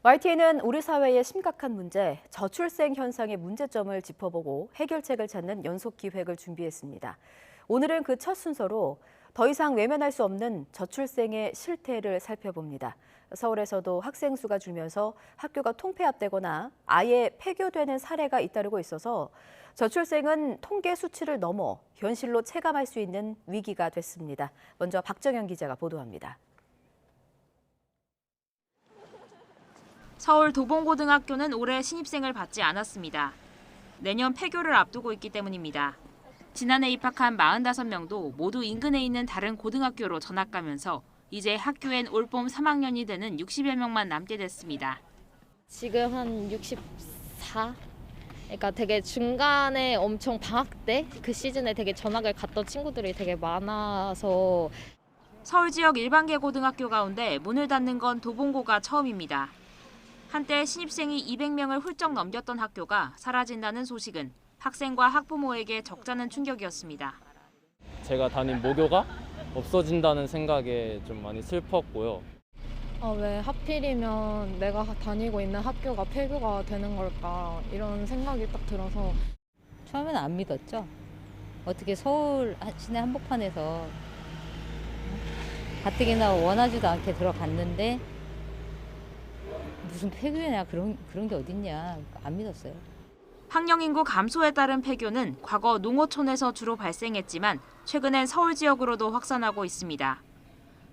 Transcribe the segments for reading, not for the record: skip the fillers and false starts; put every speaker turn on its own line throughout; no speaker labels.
YTN은 우리 사회의 심각한 문제, 저출생 현상의 문제점을 짚어보고 해결책을 찾는 연속 기획을 준비했습니다. 오늘은 그 첫 순서로 더 이상 외면할 수 없는 저출생의 실태를 살펴봅니다. 서울에서도 학생 수가 줄면서 학교가 통폐합되거나 아예 폐교되는 사례가 잇따르고 있어서 저출생은 통계 수치를 넘어 현실로 체감할 수 있는 위기가 됐습니다. 먼저 박정현 기자가 보도합니다.
서울 도봉고등학교는 올해 신입생을 받지 않았습니다. 내년 폐교를 앞두고 있기 때문입니다. 지난해 입학한 45명도 모두 인근에 있는 다른 고등학교로 전학 가면서 이제 학교엔 올봄 3학년이 되는 60여 명만 남게 됐습니다.
지금 한 64? 그러니까 되게 중간에 엄청 방학 때 그 시즌에 되게 전학을 갔던 친구들이 되게 많아서
서울 지역 일반계 고등학교 가운데 문을 닫는 건 도봉고가 처음입니다. 한때 신입생이 200명을 훌쩍 넘겼던 학교가 사라진다는 소식은 학생과 학부모에게 적잖은 충격이었습니다.
제가 다닌 모교가 없어진다는 생각에 좀 많이 슬펐고요.
왜 하필이면 내가 다니고 있는 학교가 폐교가 되는 걸까 이런 생각이 딱 들어서
처음에는 안 믿었죠. 어떻게 서울 시내 한복판에서 가뜩이나 원하지도 않게 들어갔는데 무슨 폐교냐 그런 게 어딨냐 안 믿었어요.
학령 인구 감소에 따른 폐교는 과거 농어촌에서 주로 발생했지만 최근엔 서울 지역으로도 확산하고 있습니다.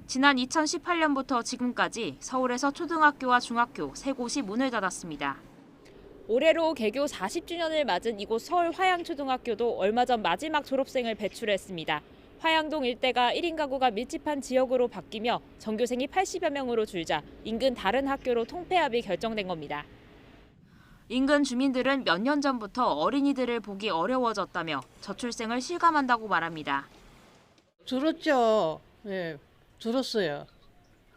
지난 2018년부터 지금까지 서울에서 초등학교와 중학교 3곳이 문을 닫았습니다. 올해로 개교 40주년을 맞은 이곳 서울 화양초등학교도 얼마 전 마지막 졸업생을 배출했습니다. 화양동 일대가 1인 가구가 밀집한 지역으로 바뀌며 전교생이 80여 명으로 줄자 인근 다른 학교로 통폐합이 결정된 겁니다. 인근 주민들은 몇 년 전부터 어린이들을 보기 어려워졌다며 저출생을 실감한다고 말합니다.
줄었죠. 예, 줄었어요.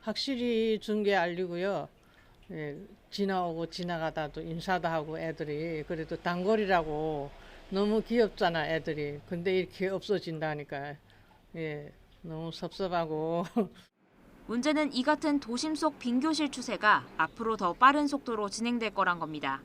확실히 준 게 알리고요. 예, 지나오고 지나가다도 인사도 하고 애들이 그래도 단골이라고 너무 귀엽잖아 애들이. 근데 이렇게 없어진다니까 예, 너무 섭섭하고.
문제는 이 같은 도심 속 빈교실 추세가 앞으로 더 빠른 속도로 진행될 거란 겁니다.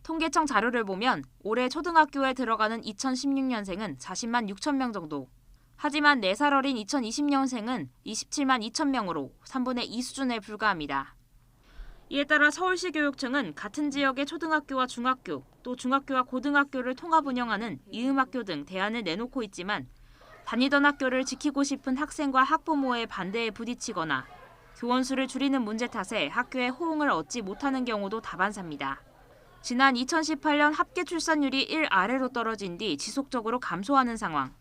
통계청 자료를 보면 올해 초등학교에 들어가는 2016년생은 40만 6천 명 정도. 하지만 4살 어린 2020년생은 27만 2천 명으로 3분의 2 수준에 불과합니다. 이에 따라 서울시 교육청은 같은 지역의 초등학교와 중학교, 또 중학교와 고등학교를 통합 운영하는 이음학교 등 대안을 내놓고 있지만 다니던 학교를 지키고 싶은 학생과 학부모의 반대에 부딪히거나 교원 수를 줄이는 문제 탓에 학교에 호응을 얻지 못하는 경우도 다반사입니다. 지난 2018년 합계 출산율이 1 아래로 떨어진 뒤 지속적으로 감소하는 상황.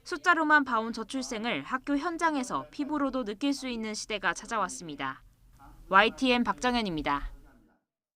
숫자로만 봐온 저출생을 학교 현장에서 피부로도 느낄 수 있는 시대가 찾아왔습니다. YTN 박정현입니다.